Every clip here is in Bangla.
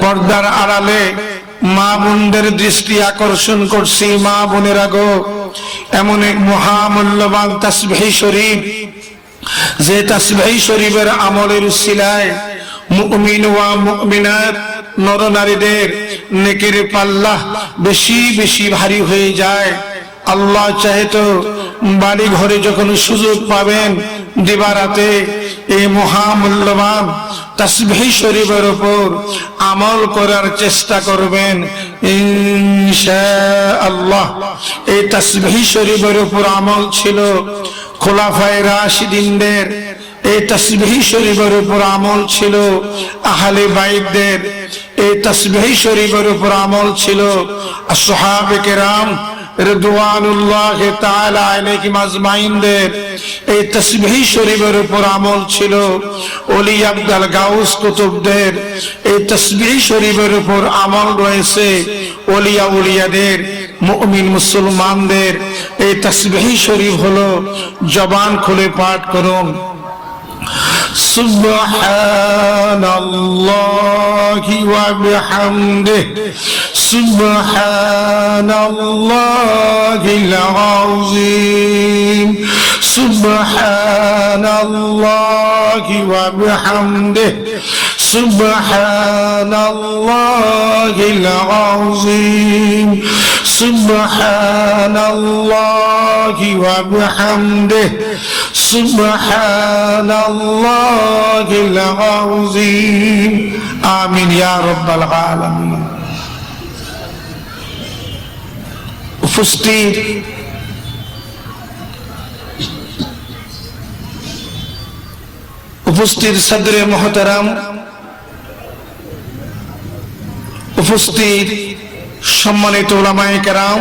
পর্দার আড়ালে মা বোনদের দৃষ্টি আকর্ষণ করছি। মা বোনেরা গো, এমন এক মহামূল্যবান তাসবিহ শরীফ, যে তাসবিহ শরীফের আমলের উসিলায় মুমিন ওয়া মুমিনাত নর নারীদের নেকের পাল্লা বেশি বেশি ভারী হয়ে যায়। আল্লাহ চাহে তো বাড়ি ঘরে যখন সুযোগ পাবেন দিবারাতে এই মহামূল্যবান তাসবিহ শরীফের উপর আমল করার চেষ্টা করবেন ইনশাআল্লাহ। এই তাসবিহ শরীফের উপর আমল ছিল খোলাফায়ে রাশিদিনদের, এই তাসবিহ শরীফের উপর আমল ছিল আহলে বাইতদের, এই তাসবিহ শরীফের উপর আমল ছিল আসহাবে কেরাম রিদওয়ানুল্লাহি তাআলা আলাইহিম আজমাইনদের, এই তাসবিহ শরীফের উপর আমল ছিল ওলি আব্দুল গাউস কুতুবদের, এই তাসবিহ শরীফের উপর আমল রয়েছে ওলিয়া উলিয়াদের, মুমিন মুসলমানদের। এই তাসবিহ শরীফ হলো জবান খুলে পাঠ করুন সুবহানাল্লাহি ওয়া বিহামদিহি সুবহানাল্লাহিল আযীম সুবহানাল্লাহি ওয়া বিহামদিহি সুবহানাল্লাহিল আযীম সুবহানাল্লাহি ওয়া বিহামদিহি সুবহানাল্লাহিল আযীম। আমিন ইয়া রাব্বাল আলামিন। উপস্থিত সদরে মুহতারাম, উপস্থিত সম্মানিত উলামায়ে কেরাম,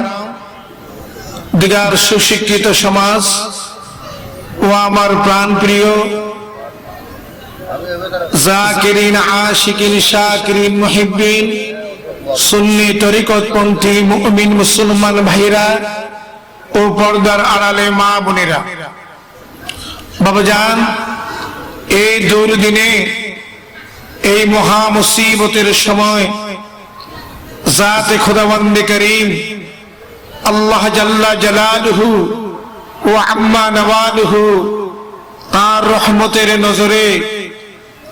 দিগার সুশিক্ষিত সমাজ ও আমার প্রাণ প্রিয় জাকিরিন আশিকিন শাকিরিন মুহিব্বিন সুন্নি তরিকতপন্থী মুমিন মুসলমান ভাইরা ও পর্দার আড়ালে মা বোনেরা, বাবাজান, এই দুর্দিনে, এই মহা মুসিবতের সময় জাতে খুদাবন্দে করিম আল্লাহ জাল্লা জালালুহু ও আম্মা নওয়ালুহু তার রহমতের নজরে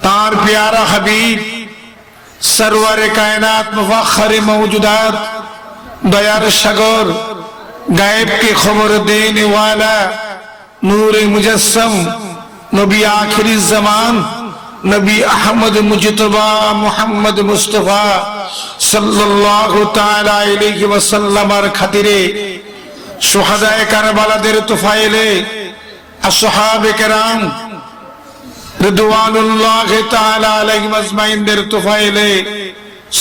তার প্যারা হাবিব সরওয়ারে কায়নাত মুফাখরে মওজুদাত দয়ার সাগর গায়েব के खबर देने वाला नूरे मुजस्सम नबी आखिरी जमान नबी अहमद मुजतबा मुहम्मद मुस्तफा सल्लल्लाहु ताआला अलैहि वसल्लमर खातिरे शुहादाए करबलाদের तुफाइले আসহাবে কেরাম রিদওয়ানুল্লাহি তাআলা আলাইহিম আজমাইনদের তুফাইলে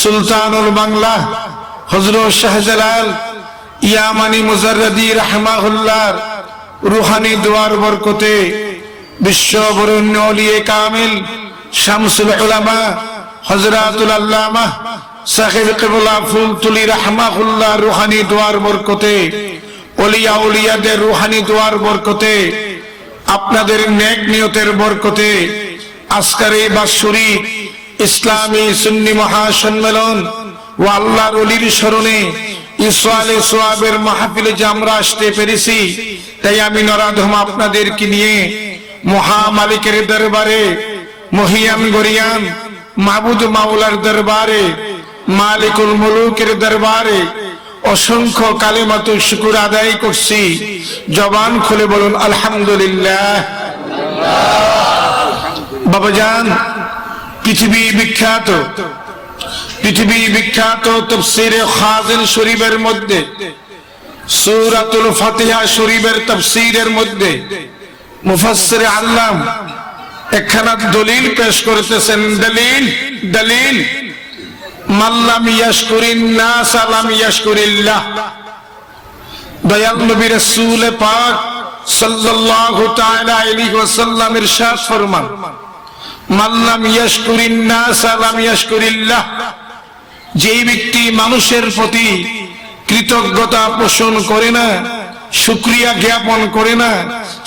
সুলতানুল বাংলা হযরত শাহজালাল ইয়ামানি মুজাররদি রাহমাহুল্লাহ রূহানি দুয়ার বরকতে বিশ্ববরেণ্য ওলিয়ে কামিল শামসুল উলামা হযরতুল আল্লামা সাহেব কিবলা ফুলতুলি রাহমাহুল্লাহ রূহানি দুয়ার বরকতে ওলিয়া উলিয়াদের রূহানি দুয়ার বরকতে আপনাদের নেক নিয়তের বরকতে আজকের এই বাৎসরিক ইসলামী সুন্নি মহাসম্মেলন ও আল্লাহর ওলির স্মরণে ইসওয়ালে সোয়াবের মাহফিলে যে আমরা আসতে পেরেছি, তাই আমি নরাধম আপনাদেরকে নিয়ে মহা মালিকের দরবারে, মহিয়ান গরিয়ান মাবুদ মাওলার দরবারে, মালিকুল মুলুকের দরবারে অসংখ্য কালেমাতু শুকর আদায় করছি। জবান খুলে বলুন আলহামদুলিল্লাহ। বাবাজান, পৃথিবী বিখ্যাত তাফসীরে খাজিল শরীফের মধ্যে সূরাতুল ফাতিহা শরীফের তাফসীরের মধ্যে মুফাসসির আল্লাম একখানা দলিল পেশ করতেছেন। দলিল মাল্লাম ইয়াশকুরিন নাস লাম ইয়াশকুরিল্লাহ। দয়াল নবী রাসূল পাক সাল্লাল্লাহু তাআলা আলাইহি ওয়াসাল্লাম ইরশাদ ফরমান, মাল্লাম ইয়াশকুরিন নাস লাম ইয়াশকুরিল্লাহ। যেই ব্যক্তি মানুষের প্রতি কৃতজ্ঞতা পোষণ করে না, শুকরিয়া জ্ঞাপন করে না,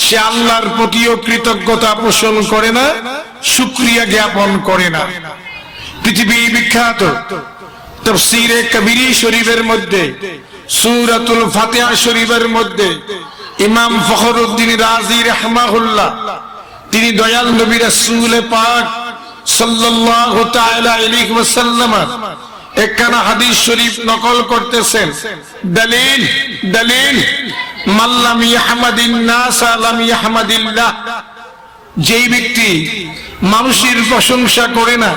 সে আল্লাহর প্রতিও কৃতজ্ঞতা পোষণ করে না, শুকরিয়া জ্ঞাপন করে না। পৃথিবী বিখ্যাত তাফসীরে কবীর শরীফের মধ্যে সূরাতুল ফাতিহা শরীফের মধ্যে ইমাম ফখরুদ্দিন রাজি রাহমাহুল্লাহ তিনি দয়াল নবী রাসূল পাক সাল্লাল্লাহু তাআলা আলাইহি ওয়াসাল্লাম একখানা হাদিস শরীফ নকল করতেছেন। দলিল দলিল মাল্লাম ইয়াহমাদিন নাস লাম ইয়াহমাদিল্লাহ, যেই ব্যক্তি মানুষের প্রশংসা করে না,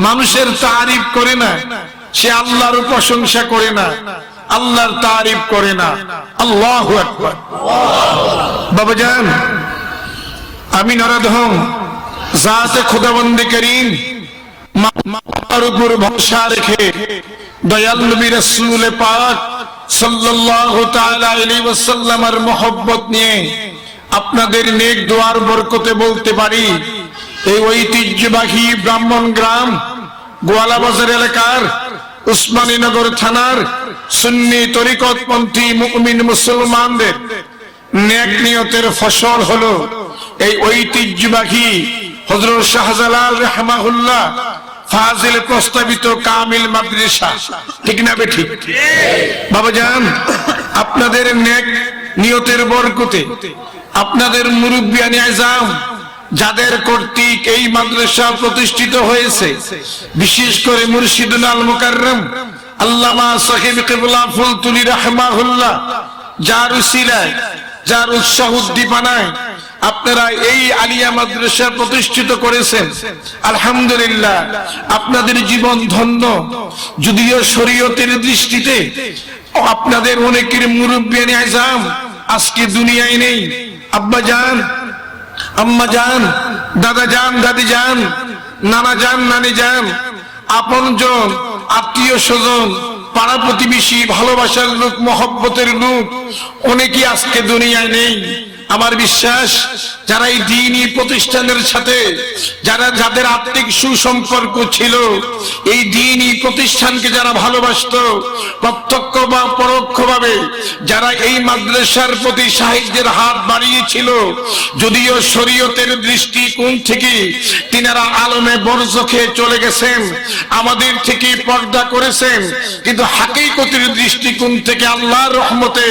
মানুষের তারিফ করে না, সে আল্লাহর প্রশংসা করে না, আল্লাহর তারিফ করে না। আল্লাহু আকবার। বাবাজান, আমি নরধম জাতে খুদাবন্দি করিম মার উপর ভরসা রেখে দয়াল নবী রাসূল পাক সাল্লাল্লাহু তাআলা আলাইহি ওয়াসাল্লামের মহব্বত নিয়ে আপনাদের নেক দোয়ার বরকতে বলতে পারি, এই ঐতিহ্যবাহী ব্রাহ্মণ গ্রাম গোয়ালাবাজার এলাকার উসমানীনগর থানার সুন্নি তরিকতপন্থী মুমিন মুসলমানদের নেক নিয়তের ফসল হলো এই ঐতিহ্যবাহী হযরত শাহজালাল রাহমাহুল্লাহ ফাজিল প্রস্তাবিত কামিল মাদ্রাসা। ঠিক না বেঠিক? বাবাজান, আপনাদের নেক নিয়তের বরকতে আপনাদের মুরব্বিয়ানে আযম যাদের কর্তৃক এই মাদ্রাসা প্রতিষ্ঠিত হয়েছে, বিশেষ করে মুর্শিদুল আল মুকাররম আল্লামা সাহেব কিবলা ফুলতুলি রাহমাহুল্লাহ যার উসিলায়, যার উৎসাহ উদ্দীপনায় আপনারা এই আলিয়া মাদ্রাসা প্রতিষ্ঠিত করেছেন, আলহামদুলিল্লাহ আপনাদের জীবন ধন্য। যদিও শরীয়তের দৃষ্টিতে আপনাদের অনেকের মুরব্বিয়ানে আযম আজকে দুনিয়ায় নেই। আব্বা জান, আম্মা জান, দাদা জান, দাদি জান, নানা জান, নানি জান, আপনজন, আত্মীয় স্বজন, পাড়া প্রতিবেশী, ভালোবাসার লোক, মহব্বতের লোক অনেকেই আজকে দুনিয়ায় নেই। আমার বিশ্বাস যারা এই দ্বীনি প্রতিষ্ঠানের সাথে যাদের আত্মিক সুসম্পর্ক ছিল, এই দ্বীনি প্রতিষ্ঠানকে যারা ভালোবাসতো, প্রত্যক্ষ বা পরোক্ষভাবে যারা এই মাদ্রাসার প্রতি সাহায্যের হাত বাড়িয়েছিল, যদিও শরীয়তের দৃষ্টিকোণ থেকে তিনারা আলমে বরজখে চলে গেছেন, আমাদের থেকে পর্দা করেছেন, কিন্তু হাকিকতের দৃষ্টিকোণ থেকে আল্লাহর রহমতে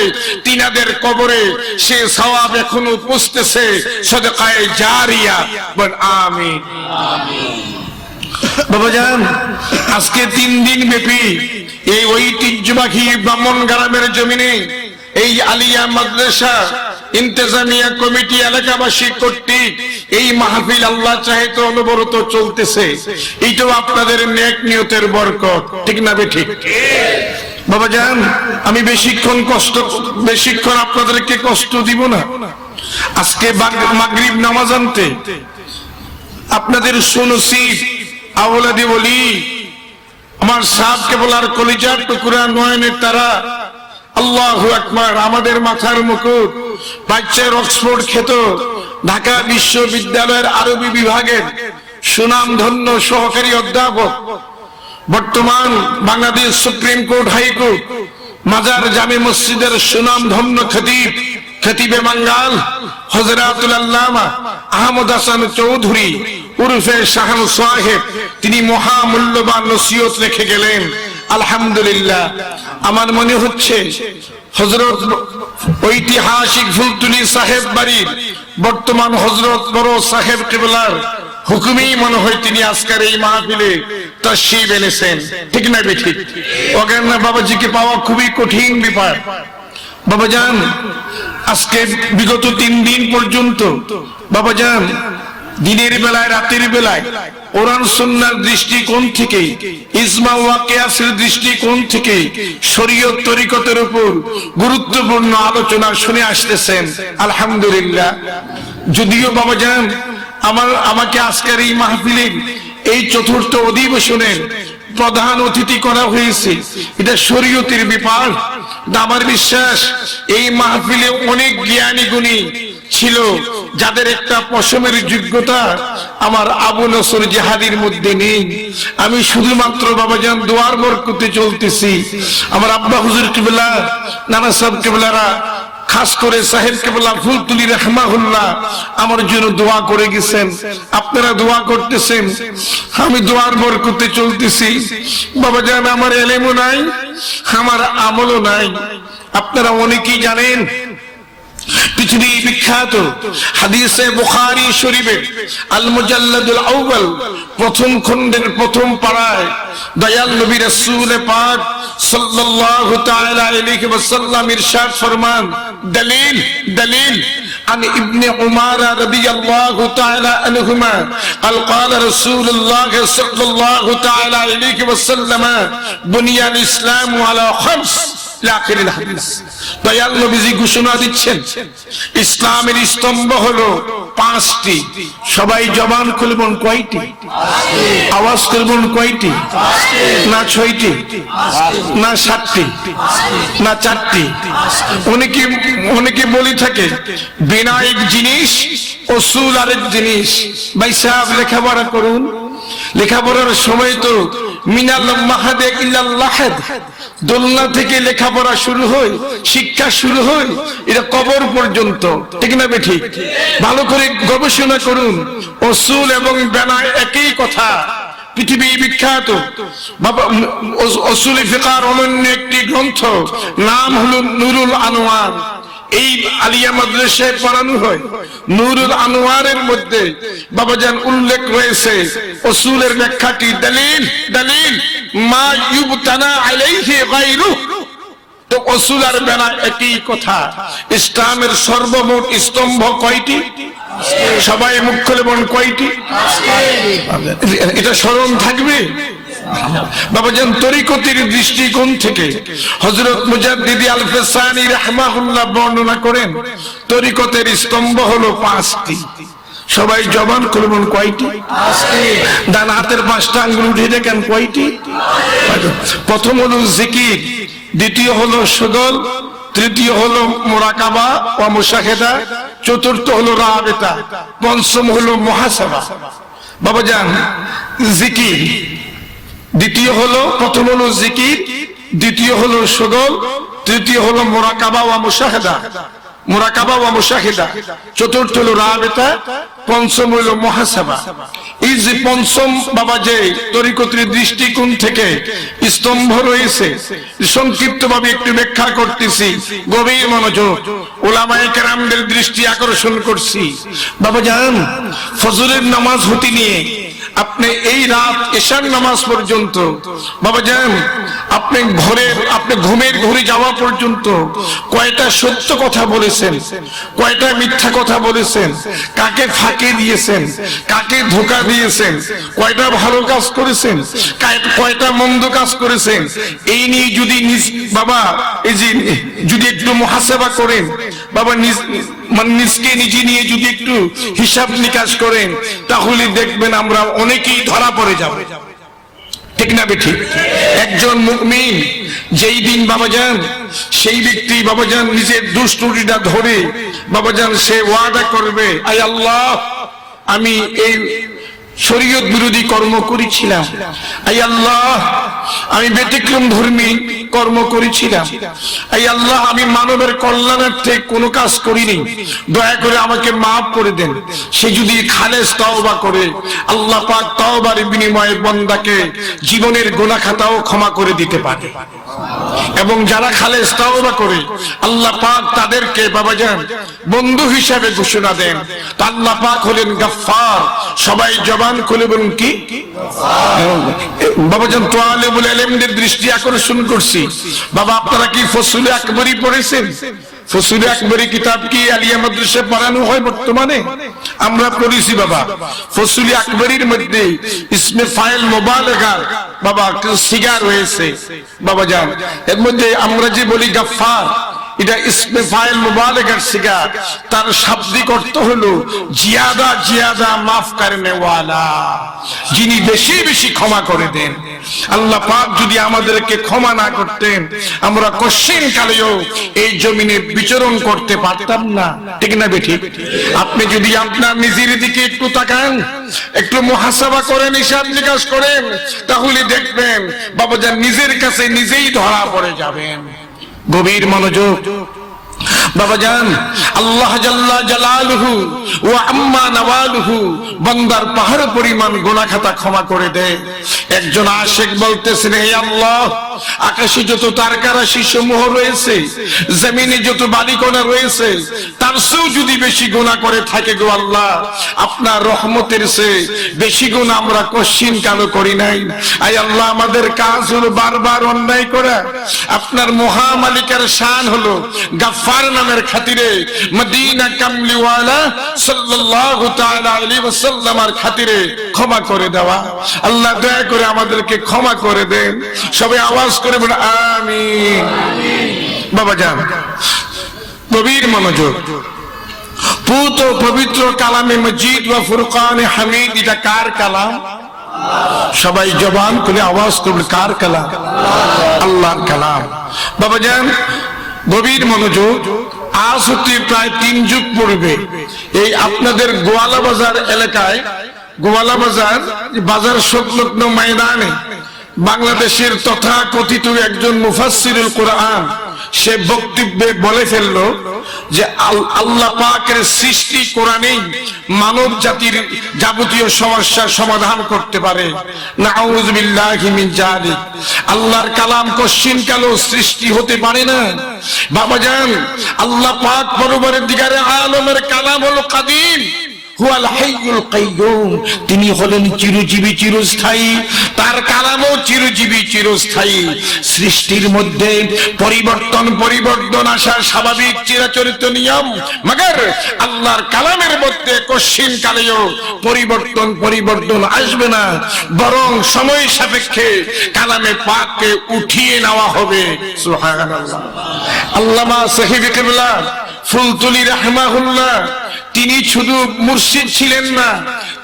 তিনাদের কবরে সে সওয়াব এখনো পৌঁছতেছে। সদকায়ে জারিয়া বল আমিন। বাবাজান, আজকে 3 দিন ব্যাপী এই ঐতিহ্যবাহী ব্রাহ্মণ গ্রামের জমিনে এই আলিয়া মাদ্রাসা ইন্তেজামিয়া কমিটি এলাকাবাসী কর্তৃক এই মাহফিল আল্লাহ চাহে তো অনবরত চলতেছে। এইটাও আপনাদের নেক নিয়তের বরকত। ঠিক না বেঠিক? বাবাজান, আমি বেশিক্ষণ আপনাদেরকে কষ্ট দিব না। আজকে মাগরিব নামাজ আনতে আপনাদের সুনসিব আওলাদি বলি আমার সাহেবকে বলার কলিজার টুকরা নয়নের তারা, আল্লাহু আকবার, আমাদের মাথার মুকুট, বাচ্চার অক্সফোর্ড খ্যাত ঢাকা বিশ্ববিদ্যালয়ের আরবি বিভাগের সুনাম ধন্য সহকারী অধ্যাপক, বর্তমান বাংলাদেশ সুপ্রিম কোর্ট হাইকোর্ট মাজার জামে মসজিদের সুনাম ধন্য খতিবে বাঙ্গাল হযরতুল আল্লামা আহমদ হাসান চৌধুরী উরফে শাহান সাহেব, তিনি মহামূল্যবান নসিহত রেখে গেলেন। আলহামদুলিল্লাহ, আমার মনে হচ্ছে হযরত ঐতিহাসিক ফুলতুলি সাহেব বাড়ির বর্তমান হযরত বড় সাহেব কিবলার হুকুমেই মনে হয় তিনি আজকের এই মাহফিলে তাশরীফ এনেছেন। ঠিক না বেঠিক? অজ্ঞানা বাবাজিকে পাওয়া খুবই কঠিন ব্যাপার। বাবাজান, আজকে বিগত 3 দিন পর্যন্ত বাবাজান দিনের বেলায়, রাতের বেলায় কোরআন সুন্নাহর দৃষ্টিকোণ থেকে, ইজমা ওয়া কিয়াসের দৃষ্টিকোণ থেকে শরীয়ত তরিকতের উপর গুরুত্বপূর্ণ আলোচনা শুনে আসতেছেন। আলহামদুলিল্লাহ। যদিও বাবাজান আমাকে আজকের এই মাহফিলের এই 4র্থ অধিবেশনের প্রধান অতিথি করা হয়েছে, এটা শরীয়তের ব্যাপার। আমার বিশ্বাস এই মাহফিলে অনেক জ্ঞানী গুণী ছিল যাদের একটা পশমের যোগ্যতা আমার আবু নসর জিহাদির মধ্যে নেই। আমি শুধুমাত্র বাবাজান দোয়ার বরকতে চলতেছি। আমার আব্বা হুজুর কিবলা, নানা সাহেব কিবলারা খাস করে সাহেব কেবলা ফুলতুলি রাহমাহুল্লাহ আমার জন্য দোয়া করে গেছেন, আপনারা দোয়া করতেছেন, আমি দোয়ার বরকতে চলতেছি। বাবা জান, আমার এলেমও নাই, আমার আমলও নাই। আপনারা অনেকেই জানেন পৃথিবী বিখ্যাত হাদিসে বুখারী শরীফের আল মুজাল্লাদুল আউয়াল প্রথম খণ্ডের প্রথম পারায় দয়াল নবী রাসূল পাক সাল্লাল্লাহু তাআলা আলাইহি ওয়াসাল্লাম ইরশাদ ফরমান, দলিল দলিল عن ابن عمر رضي الله تعالى عنهما قال قال رسول الله صلى الله تعالى عليه وسلم بني الإسلام على خمس লাখিল হাদিস। দয়াল নবীজি ঘোষণা দিচ্ছেন ইসলামের স্তম্ভ হলো পাঁচটি। সবাই জবান খুলবেন কয়টি? আওয়াজ করবেন কয়টি? না ছয়টি, না সাতটি, না চারটি? অনেকে বলি থাকে বিনা এক জিনিস, অসুল আরেক জিনিস। ভাই সাহেব লেখাপড়া করুন, লেখাপড়ার সময় তো মিনাল মাহাদে ইলাল লাহাদ, দোলনা থেকে লেখাপড়া শুরু হয়, শিক্ষা শুরু হয়, এটা কবর পর্যন্ত, ঠিক না বেঠিক? ভালো করে গবেষণা করুন, অসুল এবং বেনায় একই কথা। পৃথিবী বিখ্যাত উসুল ফিকহের অনন্য একটি গ্রন্থ, নাম হলো নুরুল আনোয়ার। এই আলিয়া মাদ্রাসায় পড়ানো হয়। নুরুল আনোয়ারের মধ্যে বাবাজান উল্লেখ রয়েছে উসুলের ব্যাখ্যাটি, দলিল দলিল মা ইউবতানা আলাইহি গায়রু। তো উসুল আর বেনা একই কথা। ইসলামের সর্বমোট স্তম্ভ কয়টি? সবাই মুখ খুলে বলুন কয়টি? এটা স্মরণ থাকবে। বাবাজান, তরিকতের দৃষ্টিকোণ থেকে হযরত মুজাদ্দিদি আল ফিসানি রাহমাহুল্লাহ বর্ণনা করেন তরিকতের স্তম্ভ হলো পাঁচটি। সবাই জবান করবেন কয়টি? ডান হাতের পাঁচটা আঙ্গুল উঠে দেখেন কয়টি? প্রথম হলো জিকির, দ্বিতীয় হলো সুগল, তৃতীয় হলো মুরাকাবা ওয়া মুশাহাদা, চতুর্থ হলো রাবিতা, পঞ্চম হলো মুহাসাবা। বাবাজান, জিকির দ্বিতীয় হলো, প্রথম হলো জিকির, দ্বিতীয় হলো সুগল, তৃতীয় হলো মুরাকাবা ওয়া মুশাহাদা, মুরাকাবা ওয়া মুশাহিদা, চতুর্থ হলো রাবিতা, পঞ্চম হলো মুহাসাবা। এই যে পঞ্চম বাবা যে তরিকতের দৃষ্টিকোণ থেকে স্তম্ভ রয়েছে, সংক্ষিপ্ত ভাবে একটু ব্যাখ্যা করতেছি, গভীর মনোযোগ। উলামায়ে কেরামদের দৃষ্টি আকর্ষণ করছি। বাবা জান, ফজরের নামাজ হতে নিয়ে আপনি এই রাত এশার নামাজ পর্যন্ত, বাবা জান আপনি ঘুমের ঘরে যাওয়া পর্যন্ত কয়টা সত্য কথা বলেছেন, কয়টা মিথ্যা কথা বলেছেন, কাকে ফাঁকি দিয়েছেন, কাকে ধোঁকা দিয়েছেন, কয়টা ভালো কাজ করেছেন, কয়টা মন্দ কাজ করেছেন, এই নিয়ে যদি বাবা এই যে যদি একটু মুহাসাবা করেন, বাবা নিজকে নিজে নিয়ে যদি একটু হিসাব নিকাশ করেন, তাহলে দেখবেন আমরা অনেকেই ধরা পড়ে যাব, ঠিক না বেঠিক? একজন মুমিন যেই দিন বাবাজান, সেই ব্যক্তি বাবাজান নিজের দুষ্টুটিটা ধরে বাবাজান সে ওয়াদা করবে, আয় আল্লাহ আমি এই শরীয়ত বিরোধী কর্ম করেছিলাম, আয় আল্লাহ আমি ব্যতিক্রম ধর্মী কর্ম করেছিলাম, আয় আল্লাহ আমি মানবের কল্যাণার্থে কোনো কাজ করিনি, দয়া করে আমাকে মাফ করে দেন। সে যদি খালেস তওবা করে, আল্লাহ পাক তওবার বিনিময়ে বান্দাকে জীবনের গুনাহ খাতাও ক্ষমা করে দিতে পারে। এবং যারা খালেস তওবা করে আল্লাহ পাক তাদেরকে বাবাজান বন্ধু হিসাবে ঘোষণা দেন। তো আল্লাহ পাক হলেন গফফার। সবাই জবান খুলে বলুন কি? বাবাজান, তালেবুল ইলমদের দৃষ্টি আকর্ষণ করছি। বাবা, আপনারা কি ফসুলে আকবরী পড়েছেন? ফসুলে আকবরী কিতাব কি আলিয়া মাদ্রাসায় পড়ানো হয় বর্তমানে? আমরা পড়েছি বাবা। ফসুলে আকবরীর মধ্যে ইসমে ফাইল মুবালাগা বাবা সিগা রয়েছে বাবাজান। এর মধ্যে আমরা যে বলি গফফার, এটা ইসমে ফাইল মুবালাগার সিগা। তার শাব্দিক অর্থ হলো জিয়াদা জিয়াদা মাফ করনে ওয়ালা, যিনি বেশি বেশি ক্ষমা করে দেন। আল্লাহ পাক যদি আমাদেরকে ক্ষমা না করতেন, আমরা কশিন কালেও এই জমিনে বিচরণ করতে পারতাম না, ঠিক না বেঠিক? আপনি যদি আপনার নিজের দিকে একটু তাকান, একটু মুহাসাবা করেন, হিসাব নিকাশ করেন, তাহলে দেখবেন বাবাজান নিজের কাছে নিজেই ধরা পড়ে যাবেন। গভীর মনোযোগ। বাবাজান, আল্লাহ জাল্লা জালালুহু ওয়া আম্মা নওয়ালুহু বান্দার পাহাড় পরিমাণ গুনাহ খাতা ক্ষমা করে দেয়। একজন আশিক বলতেছেন, হে আল্লাহ, আকাশে যত তারকারাশি সমূহ রয়েছে, জমিনে যত বালিকণা রয়েছে, তার চেয়েও যদি বেশি গুনাহ করে থাকে গো আল্লাহ, আপনার রহমতের চেয়ে বেশি গুনাহ আমরা কোশ্চিন কেন করি নাই? আয় আল্লাহ, আমাদের কাজ হলো বারবার অন্যায় করা। আপনার মহামালিকের শান হলো গাফফার নামের খাতিরে মদিনা কামলিওয়ালা সাল্লাল্লাহু তাআলা আলাইহি ওয়াসাল্লামের খাতিরে ক্ষমা করে দেওয়া। আল্লাহ দয়া করে আমাদেরকে ক্ষমা করে দেন। সবাই আওয়াজ করে বলে আমিন। বাবাজান, গভীর মনোযোগ। পুত পবিত্র কালামে মজিদ ওয়া ফুরকানে হামিদ, এটা কার কালাম? সবাই জবান খুলে আওয়াজ করবে, কার কালাম? আল্লাহর কালাম। বাবাজান, গভীর মনোযোগ। আজ হতে প্রায় 3 যুগ পূর্বে এই আপনাদের গোয়ালা বাজার এলাকায়, গোয়ালা বাজার বাজার সংলগ্ন ময়দানে বাংলাদেশের তথাকথিত একজন মুফাসসিরুল কোরআন সে বক্তব্যে বলে ফেললো যে আল্লাহ পাকের সৃষ্টি কোরআনেই মানব জাতির যাবতীয় সমস্যার সমাধান করতে পারে। নাউযু বিল্লাহি মিন যালিক। আল্লাহর কালাম কোশ্চিন কাল সৃষ্টি হতে পারে না। বাবাজান, আল্লাহ পাক পরবর্তীকারে আলমের কালাম হলো কাদিম, হুয়াল হাইয়ুল কাইয়ুম, তিনি হলেন চিরজীবী চিরস্থায়ী, তার কালামও চিরজীবী চিরস্থায়ী। সৃষ্টির মধ্যে পরিবর্তন আসা স্বাভাবিক চিরাচরিত নিয়ম, মগর আল্লাহর কালামের মধ্যে কোশ্চিন কালেও পরিবর্তন আসবে না, বরং সময় সাপেক্ষে কালামে পাককে উঠিয়ে নেওয়া হবে। সুবহানাল্লাহ। আল্লামা সাহিবে কিবলা ফুলতুলি রাহমাহুল্লাহ, তিনি শুধু মুর্শিদ ছিলেন না,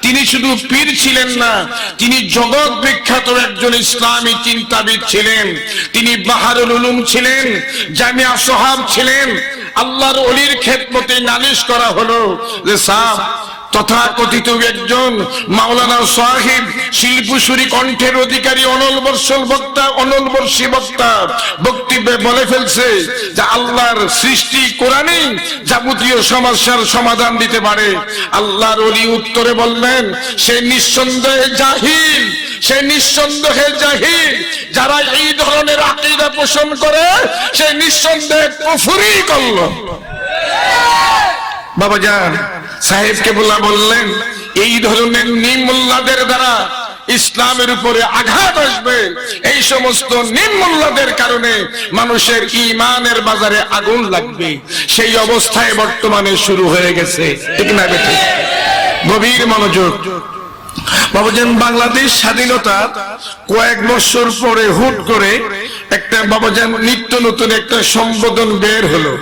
তিনি শুধু পীর ছিলেন না, তিনি জগৎ বিখ্যাত একজন ইসলামী চিন্তাবিদ ছিলেন। তিনি বাহারুল উলুম ছিলেন, জামিয়া সোহাব ছিলেন। আল্লাহর ওলির খেদমতে নালিশ করা হলো যে সাহেব তথাকথিত একজন মাওলানা সাহেব শিল্পসুরি কণ্ঠের অধিকারী অনলবর্ষী বক্তা বক্তব্যে বলে ফেলছে যে আল্লাহর সৃষ্টি কোরআনেই যাবতীয় সমস্যার সমাধান দিতে পারে। আল্লাহর ওলি উত্তরে বললেন, সে নিঃসন্দেহে জাহিল, সে নিঃসন্দেহে জাহিল। যারা এই ধরনের আকীদা পোষণ করে সে নিঃসন্দেহে কুফরি করলো। বাবাজান, সাহেবকে বললেন, এই ধরনের নিম্মুল্লাদের দ্বারা ইসলামের উপরে আঘাত আসবে। এই সমস্ত নিম্মুল্লাদের কারণে মানুষের ঈমানের বাজারে আগুন লাগবে। সেই অবস্থায় বর্তমানে শুরু হয়ে গেছে, ঠিক না বেঠিক? গভীর মনোযোগ। বাবাজান, বাংলাদেশ স্বাধীনতার কয়েক বছর পরে হুট করে একটা বাবাজান নিত্য নতুন একটা সম্বোধন বের হলো,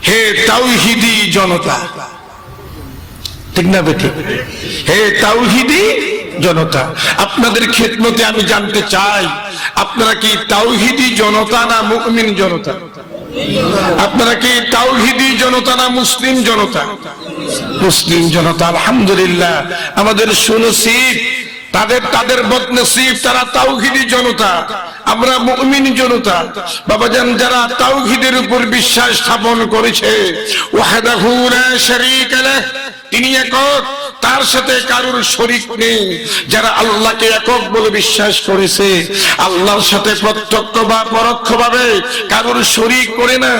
হে তাওহীদি জনতা, ঠিক না বেঠিক? হে তাওহীদি জনতা। আপনাদের খেদমতে আমি জানতে চাই, আপনারা কি তাওহীদি জনতা না মুমিন জনতা? আপনারা কি তাওহীদি জনতা না মুসলিম জনতা? মুসলিম জনতা। আলহামদুলিল্লাহ, আমাদের সুনসিব, তাদের বদনসিব, তারা তাওহীদি জনতা, আমরা মুমিন জনতা। বাবাজান, যারা তাওহীদের উপর বিশ্বাস স্থাপন করেছে, ওয়াহদাহু লা শারীকা লাহ, তিনি একক, তার সাথে কারোর শরীক নেই। যারা আল্লাহকে একক বলে বিশ্বাস করেছে, আল্লাহর সাথে প্রত্যক্ষ বা পরোক্ষভাবে কারোর শরীক করে না,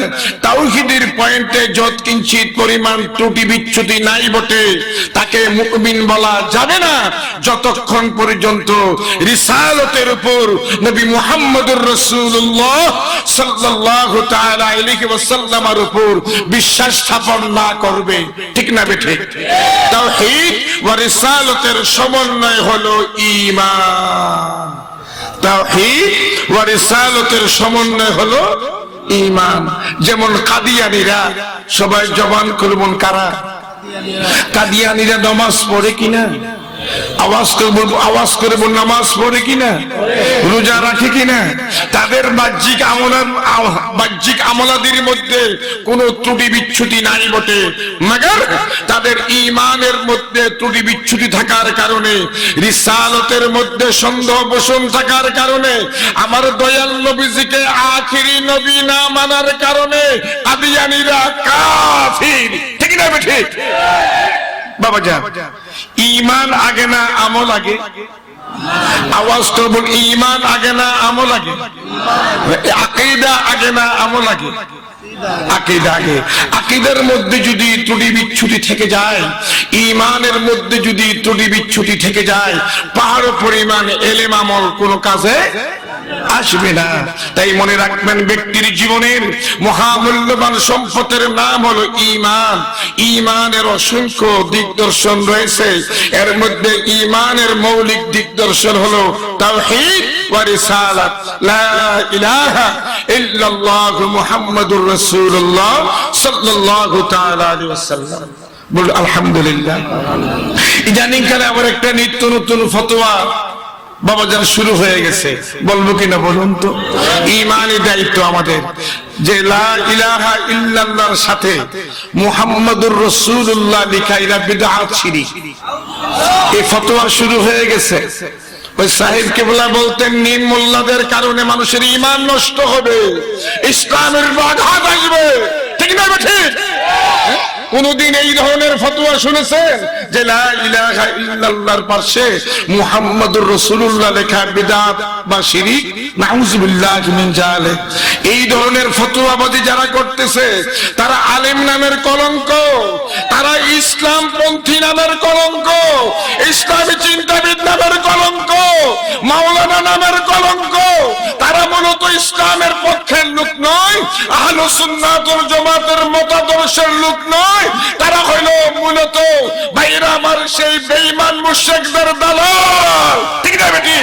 তাওহীদের পয়েন্টে যত কিঞ্চিত পরিমাণ ত্রুটি বিচ্যুতি নাই বটে, তাকে মুমিন বলা যাবে না যতক্ষণ পর্যন্ত রিসালাতের উপর নবী মুহাম্মদুর রাসূলুল্লাহ সাল্লাল্লাহু তাআলা আলাইহি ওয়াসাল্লামের উপর বিশ্বাস স্থাপন না করবে, ঠিক না বেঠিক? তাওহীদ ওয়া রিসালাতের সমন্বয় হলো ঈমান। তাওহীদ ওয়া রিসালাতের সমন্বয় হলো ঈমান। যেমন কাদিয়ানীরা, সবাই জবান খুলুন, কারা? কাদিয়ানীরা নামাজ পড়ে কিনা? আওয়াজ করে বল, নামাজ পড়ে কিনা, রোজা রাখে কিনা, তাদের বাহ্যিক আমলাদির মধ্যে কোনো ত্রুটি বিচ্ছুতি নাই বটে, মগর তাদের ঈমানের মধ্যে ত্রুটি বিচ্ছুতি থাকার কারণে, রিসালাতের মধ্যে সন্দেহ পোষণ থাকার কারণে, আমার দয়াল নবীজিকে আখিরি নবী না মানার কারণে কাদিয়ানীরা কাফির। ঠিক না ঠিক? বাবা যান, ঈমান আগে না আমল আগে? আওয়াজ তো বল, ঈমান আগে না আমল আগে? আকীদা আগে না আমল আগে? আকীদা আগে। আকীদার মধ্যে যদি ত্রুটি বিচ্ছুতি থেকে যায়, ঈমানের মধ্যে যদি ত্রুটি বিচ্ছুতি থেকে যায়, পাহাড় পরিমাণ ইলম আমল কোনো কাজে আসবে না। তাই মনে রাখবেন, ব্যক্তির জীবনের মহামূল্যবান সম্পদের নাম হলো ঈমান। ঈমানের অসংখ্য দিকদর্শন রয়েছে, এর মধ্যে ঈমানের মৌলিক দিকদর্শন হলো তাওহীদ ওয়া রিসালাত, লা ইলাহা ইল্লাল্লাহু মুহাম্মাদুর রাসূলুল্লাহ সাল্লাল্লাহু তাআলা আলাইহি ওয়াসাল্লাম। বল আলহামদুলিল্লাহ। ইদানিং কালে আবার একটা নিত্য নতুন ফতোয়া বাবা যারা শুরু হয়ে গেছে, বলবো কিনা বলুন তো? ঈমানি দায়িত্ব আমাদের যে লা ইলাহা ইল্লাল্লাহর সাথে মুহাম্মাদুর রাসূলুল্লাহ লেখা, এটা বিদআত শিরক। এই ফতোয়া শুরু হয়ে গেছে। ওই সাহেব কেবলা বলতেন, নিম মোল্লাদের কারণে মানুষের ঈমান নষ্ট হবে, ইসলামের বাধাত আসবে। ঠিক না ঠিক? কোনদিন এই ধরনের ফতোয়া শুনেছেন যে লা ইলাহা ইল্লাল্লাহর পাশে মুহাম্মাদুর রাসূলুল্লাহ লেখা বিদআত বা শিরক? নাউযুবিল্লাহি মিন যালিক। এই ধরনের ফতোয়াবাজি যারা করতেছে, তারা আলেম নামের কলঙ্ক, তারা ইসলাম পন্থী নামের কলঙ্ক, ইসলামী চিন্তাবিদ নামের কলঙ্ক, মাওলানা নামের কলঙ্ক। তারা মূলত ইসলামের পক্ষের লোক নয়, আহলে সুন্নাত ওয়াল জামাতের মতাদর্শের লোক নয়। তারা হইল মূলত ভাইরা আমার সেই বেঈমান মুশরিকদের দালাল। ঠিক না বেটি?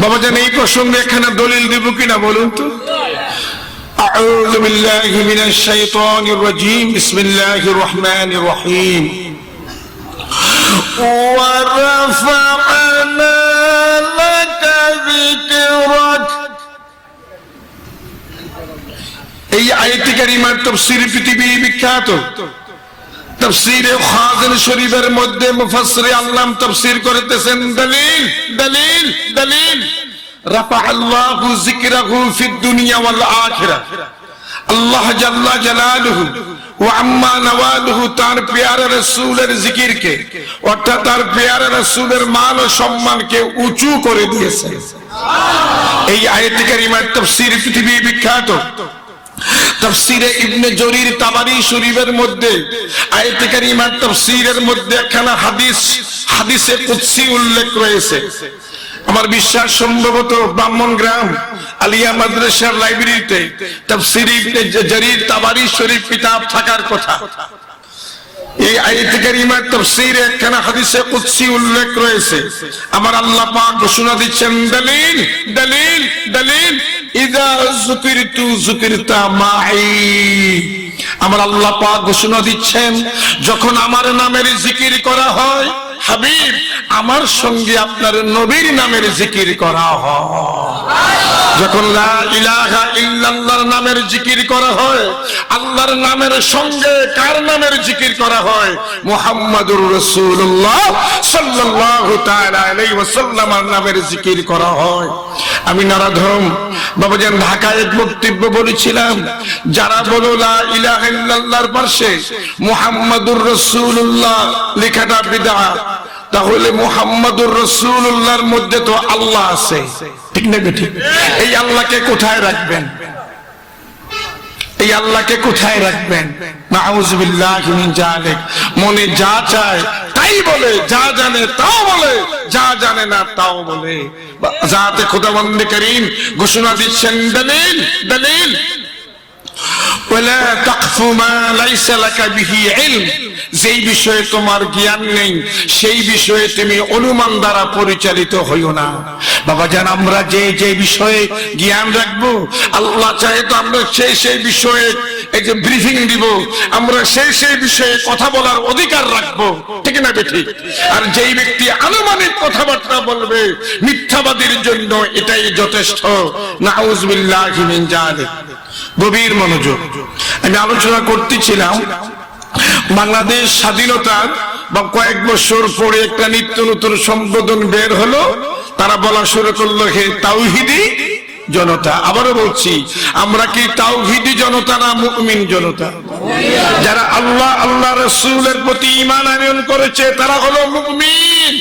বাবা জান, এই প্রসঙ্গে এখানে দলিল দিব কিনা বলুন তো? আউযু বিল্লাহি মিনাশ শাইতানির রাজীম, বিসমিল্লাহির রহমানির রহিম। ওয়া রাফা'না লাকা যিকরাক। এই আয়াত কারিমার তাফসীর পৃথিবী বিখ্যাত। তাফসীরে খাজিন শরীফের মধ্যে মুফাসসির আল্লাম তাফসীর করতেছেন, দলিল দলিল দলিল, রাফা'আল্লাহু যিকরাহু ফিদ দুনিয়া ওয়াল আখিরাহ। আল্লাহ জাল্লা জালালুহু ওয়া আম্মা নওয়ালুহু তার প্যারা রাসূলের জিকিরকে, অর্থাৎ তার প্যারা রাসূলের মান ও সম্মানকে উঁচু করে দিয়েছেন। এই আয়াত কারিমার তাফসীর পৃথিবী বিখ্যাত। তাফসীরে ইবনে জরীর তাবারী শরীফের মধ্যে আয়াত কারিমার তাফসীরের মধ্যে একখানা হাদিসে কুদসি উল্লেখ রয়েছে। আমার বিশ্বাস সম্ভবত ব্রাহ্মণগ্রাম আলিয়া মাদ্রাসার লাইব্রেরিতে তাফসীর ইবনে জরীর তাবারী শরীফ কিতাব থাকার কথা। এই আয়াত কারিমার তাফসীরে একখানা হাদিসে কুদসি উল্লেখ রয়েছে। আমার আল্লাহ পাক ঘোষণা দিচ্ছেন, দলিল দলিল দলিল, ইযা যুকিরতু যুকিরতা মাই। আমার আল্লাহ পাক ঘোষণা দিচ্ছেন, যখন আমার নামের জিকির করা হয়, হাবিব আমার সঙ্গে আপনার নবীর নামের জিকির করা হয়। যখন লা ইলাহা ইল্লাল্লাহর নামের জিকির করা হয়, আল্লাহর নামের সঙ্গে কার নামের জিকির করা হয়? মুহাম্মাদুর রাসূলুল্লাহ সাল্লাল্লাহু তাআলা আলাইহি ওয়াসাল্লামের নামের জিকির করা হয়। আমি নারাধম বাবাজান ঢাকায় এক বক্তব্য বলেছিলাম, যারা বলো লা ইলাহা ইল্লাল্লাহর পাশে মুহাম্মাদুর রাসূলুল্লাহ লেখাটা বিদআত, তাহলে মুহাম্মাদুর রাসূলুল্লাহর মধ্যে তো আল্লাহ আছে। ঠিক না বেঠিক? এই আল্লাহকে কোথায় রাখবেন? এই আল্লাহকে কোথায় রাখবেন? নাউযুবিল্লাহি মিন যালিক। মনে যা চায় তাই বলে, যা জানে তাও বলে, যা জানে না তাও বলে। জাতে খুদাবন্দ করিম ঘোষণা দিচ্ছেন, দলিল দলিল ওয়ালা তাকফু মা লাইসা লাকা বিহি ইলম। যেই বিষয়ে তোমার জ্ঞান নেই সেই বিষয়ে তুমি অনুমান দ্বারা পরিচালিত হইও না। বাবা জান, আমরা যে যে বিষয়ে জ্ঞান রাখবো, আল্লাহ চাহে তো আমরা সেই বিষয়ে এই যে ব্রিফিং দিব, আমরা সেই বিষয়ে কথা বলার অধিকার রাখবো, ঠিক না বেঠিক? আর যেই ব্যক্তি আনুমানিক কথাবার্তা বলবে, মিথ্যাবাদীর জন্য এটাই যথেষ্ট। নাউযুবিল্লাহি মিন যালিক। গভীর মনোযোগ। আমি আলোচনা করতেছিলাম বাংলাদেশ স্বাধীনতার বা কয়েক বছর পরে একটা নিত্য নতুন সম্বোধন বের হলো, তারা বলা শুরু করলো, হে তাওহীদি জনতা। আবারও বলছি, আমরা কি তাওহীদি জনতা না মুমিন জনতা? যারা আল্লাহ আল্লাহ রাসূলের প্রতি ঈমান আনয়ন করেছে তারা হলো মুমিন।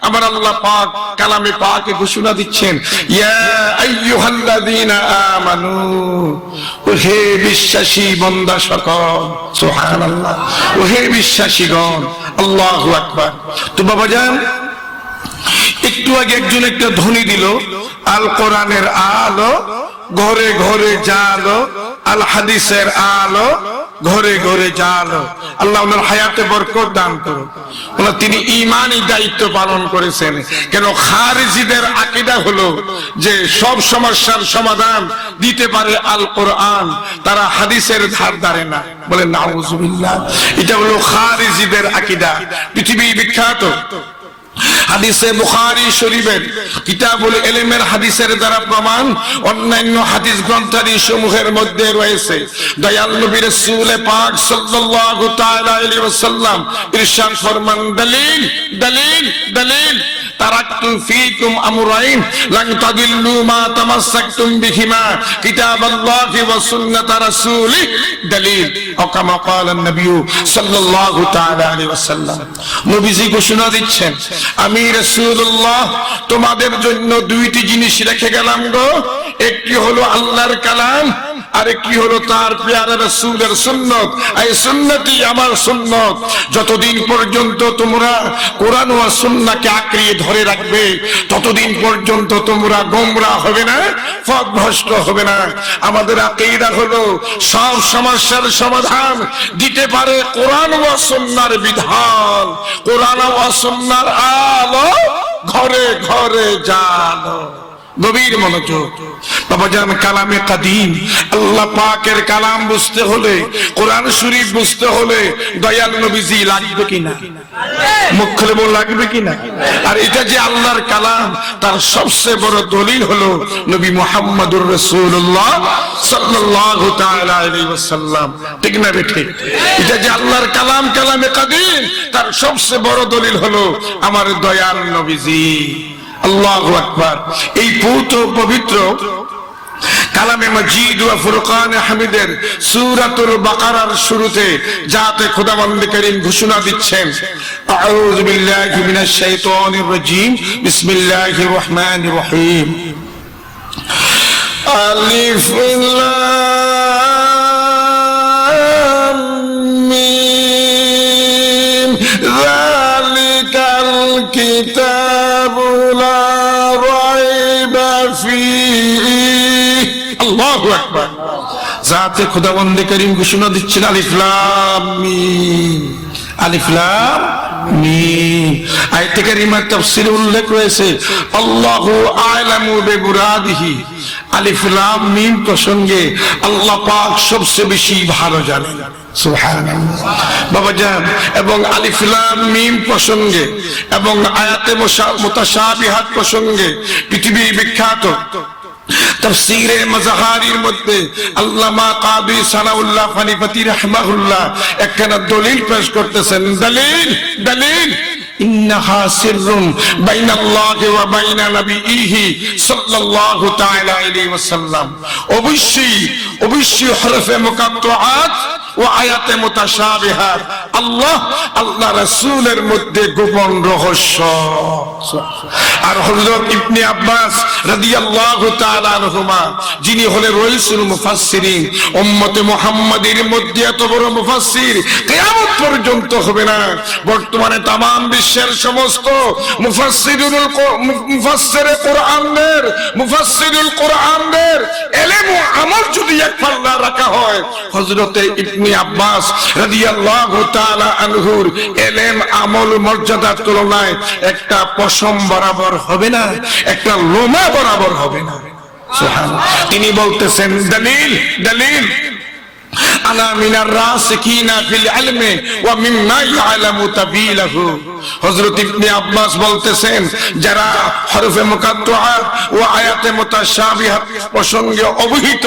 আমার আল্লাহ পাক কালামে পাকে ঘোষণা দিচ্ছেন, ইয়া আইয়ুহাল্লাযীনা আমানু, ওহে বিশ্বাসী বান্দা সকল। সুবহানাল্লাহ। ওহে বিশ্বাসীগণ। আল্লাহু আকবার। তো বাবাজান, একটু আগে একজন একটা ধ্বনি দিল, আল কোরআনের আলো ঘরে ঘরে জালো, আল হাদিসের আলো ঘরে ঘরে জালো। আল্লাহ ওনার হায়াতে বরকত দান করুন। তিনি ঈমানি দায়িত্ব পালন করেছেন। কেন? খারিজিদের আকীদা হলো যে সব সমস্যার সমাধান দিতে পারে আল কোরআন, তারা হাদিসের ধার ধারে না। বলে নাউযুবিল্লাহ। এটা হলো খারিজিদের আকীদা, পৃথিবী বিখ্যাত। হাদিসে বুখারী শরীফের কিতাবুল ইলমের হাদিসের দ্বারা প্রমাণ, অন্যান্য হাদিস গ্রন্থাদি সমূহের মধ্যে রয়েছে দয়াল নবী রাসূল পাক সাল্লাল্লাহু তাআলা আলাইহি ওয়াসাল্লাম ইরশাদ ফরমান, দলিল দলিল দলিল তারাকতু ফীকুম আমরাইন লান তাদিল্লু মা তামাসসাকতুম বিহিমা কিতাবাল্লাহি ওয়া সুন্নাত রাসূলি দলিল। ও কামা ক্বালা নবী সাল্লাল্লাহু তাআলা আলাইহি ওয়াসাল্লাম। নবীজি ঘোষণা দিচ্ছেন, আমি রাসূলুল্লাহ তোমাদের জন্য দুইটি জিনিস রেখে গেলাম গো। একটি হলো আল্লাহর কালাম, আর একটি হলো তার প্রিয় রাসূলের সুন্নাত। এই সুন্নতি আমার সুন্নাত। যতদিন পর্যন্ত তোমরা কোরআন ও সুন্নাহকে আঁকড়িয়ে ধরে রাখবে, ততদিন পর্যন্ত তোমরা গোমরা হবে না, পথভ্রষ্ট হবে না। আমাদের আকীদা হলো সব সমস্যার সমাধান দিতে পারে কোরআন ও সুন্নাহর বিধান। কোরআন ও সুন্নাহর আলো ঘরে ঘরে জালো। গভীর মনোযোগ। বাবাজান, কালামে কাদিম, আল্লাহ পাকের কালাম বুঝতে হলে, কোরআন শরীফ বুঝতে হলে দয়াল নবীজি লাগবে কিনা? মুখ খুলে বল, লাগবে কিনা? আর এটা যে আল্লাহর কালাম, তার সবচেয়ে বড় দলিল হলো নবী মুহাম্মদুর রাসূলুল্লাহ সাল্লাল্লাহু তাআলা আলাইহি ওয়াসাল্লাম, ঠিক না বেঠিক? এটা যে আল্লাহর কালাম, কালামে কাদিম, তার সবচেয়ে বড় দলিল হলো আমার দয়াল নবীজি। আল্লাহু আকবার। এই পবিত্র কালামে মাজিদ ওয়া ফুরকানে হামিদের সূরাতুল বাকারার শুরুতে জাতে খুদাবন্দ করিম ঘোষণা দিচ্ছেন, আউযু বিল্লাহি মিনাশ শাইতানির রাজীম, বিসমিল্লাহির রহমানির রহিম। আলিফ লাম মিম, যালিকাল কিতাবু লা রাইবা ফীহি। আল্লাহু আকবার। জাতে খুদাবন্দ করিম ঘোষণা দিচ্ছেন, আলিফ লাম মিম, আলিফ লাম মিম। আয়াতে কারিমার তাফসীরে উল্লেখ রয়েছে, আল্লাহু আ'লামু বিমুরাদিহি। আলিফ লাম মিম প্রসঙ্গে আল্লাহ পাক সবচেয়ে বেশি ভালো জানেন। সুবহানাল্লাহ। বাবাজান, এবং আলিফ লাম মিম প্রসঙ্গে এবং আয়াতে মুতাশাবিহাত প্রসঙ্গে পৃথিবী বিখ্যাত তাফসীরে মাযাহারির মধ্যে আল্লামা কাদি সানাউল্লাহ ফানিফাতি রাহমাহুল্লাহ একখানা দলিল পেশ করতেছেন। দলিল দলিল ইন্নাহা সিররুন বাইনাল্লাহি ওয়া বাইনা নবিয়িহি সাল্লাল্লাহু তাআলা আলাইহি ওয়াসাল্লাম। অবশ্যই হরফে মুকাত্তাআত ও আয়াতে মুতাশাবিহাত, আল্লাহ রাসূলের মধ্যে গোপন রহস্য। আর হযরত ইবনে আব্বাস রাদিয়াল্লাহু তাআলা আনহুমা, যিনি হলেন রাইসুল মুফাসসিরিন, উম্মতে মুহাম্মাদের মধ্যে এত বড় মুফাসসির কিয়ামত পর্যন্ত হবে না। বর্তমানে তাম বিশ্বের সমস্ত মুফাসসিরুল কোরআনের ইলম ও আমল যদি এক পাল্লা রাখা হয়, হযরতে ইবনে আব্বাস রাদিয়াল্লাহু তাআলা আনহুর ইলম আমল মর্যাদার তুলনায় একটা পশম বরাবর হবে না, একটা লোমা বরাবর হবে না। সুবহানাল্লাহ। তিনি বলতেছেন দলিল দলিল আলা মিনার রাসিকিনা ফিল ইলমি ওয়া মিম্মা ইয়ালামু তাবিলাহু। হযরত ইবনে আব্বাস বলতেছেন, যারা হরফে মুকাত্তাআত ও আয়াতে মুতাশাবিহাত প্রসঙ্গে অবহিত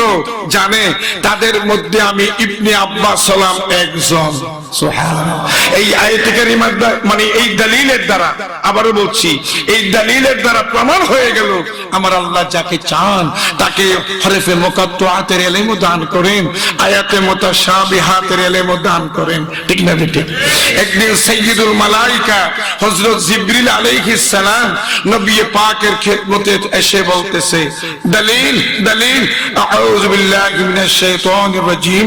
জানে, তাদের মধ্যে আমি ইবনে আব্বাস হলাম একজন। সুবহানাল্লাহ। এই আয়াতে কারিমার মানে এই দলিলের দ্বারা, আবারো বলছি, এই দলিলের দ্বারা প্রমাণ হয়ে গেল আমার আল্লাহ যাকে চান তাকে হরফে মুকাত্তাআতের ইলম দান করেন, আয়াতে মুতাশাবিহাতের ইলম দান করেন। ঠিক না ঠিক? একদিন সাইয়্যিদুল মালায়েকা হযরত জিবরিল আলাইহিস সালাম নবী পাকের খিদমতে এসে বলতেছে, দলিল দলিল, আউযু বিল্লাহি মিনাশ শাইতানির রাজীম,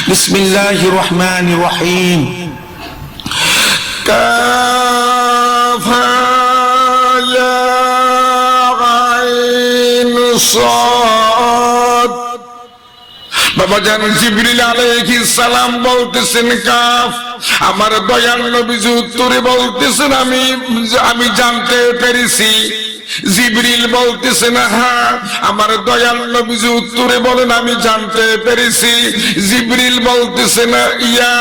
বিসমিল্লাহির রহমানির রহিম, কাফ ইয়া আইন সাদ। বাবাজান জিবরিল আলাইহিস সালাম বলতেছেন কাফ। আমার দয়াল নবীজি উত্তরে বলতেছেন আমি জানতে পেরেছি। জিবরিল বলতেছেন হ্যাঁ। আমার দয়াল নবীজি উত্তরে বলেন আমি জানতে পেরেছি। জিবরিল বলতেছেন ইয়া।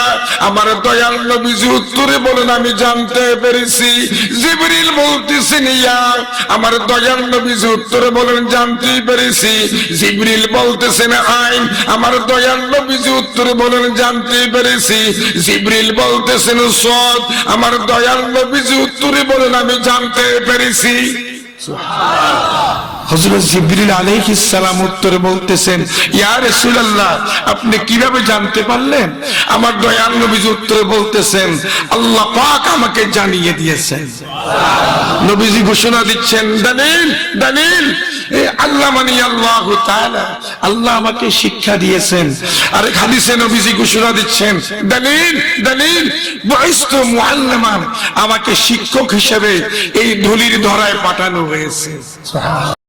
আমার দয়াল নবীজি উত্তরে বলেন আমি জানতে পেরেছি। জিবরিল বলতেছেন ইয়া। আমার দয়াল নবীজি উত্তরে বলেন জানতে পেরেছি। জিবরিল বলতেছেন আইন। আমার দয়াল নবীজি উত্তরে বলেন জানতে পেরেছি। জিবরিল বলতেছেন সদ। আমার দয়াল নবীজি উত্তরে বলেন আমি জানতে পেরেছি। হযরত জিবরিল আলাইহিস সালাম উত্তরে বলতেছেন, ইয়া রাসূলুল্লাহ, আপনি কিভাবে জানতে পারলেন? আমার দয়াল নবী উত্তরে বলতেছেন, আল্লাহ পাক আমাকে জানিয়ে দিয়েছেন। নবীজি ঘোষণা দিচ্ছেন, দলিল দলিল, আল্লাহ মানে আল্লাহ তাআলা, আল্লাহ আমাকে শিক্ষা দিয়েছেন। আর হাদিসে নবীজি ঘোষণা দিচ্ছেন, দলিল দলিল, বুইস্তু মুআল্লিমান, আমাকে শিক্ষক হিসেবে এই ধুলির ধরায় পাঠানো হয়েছে।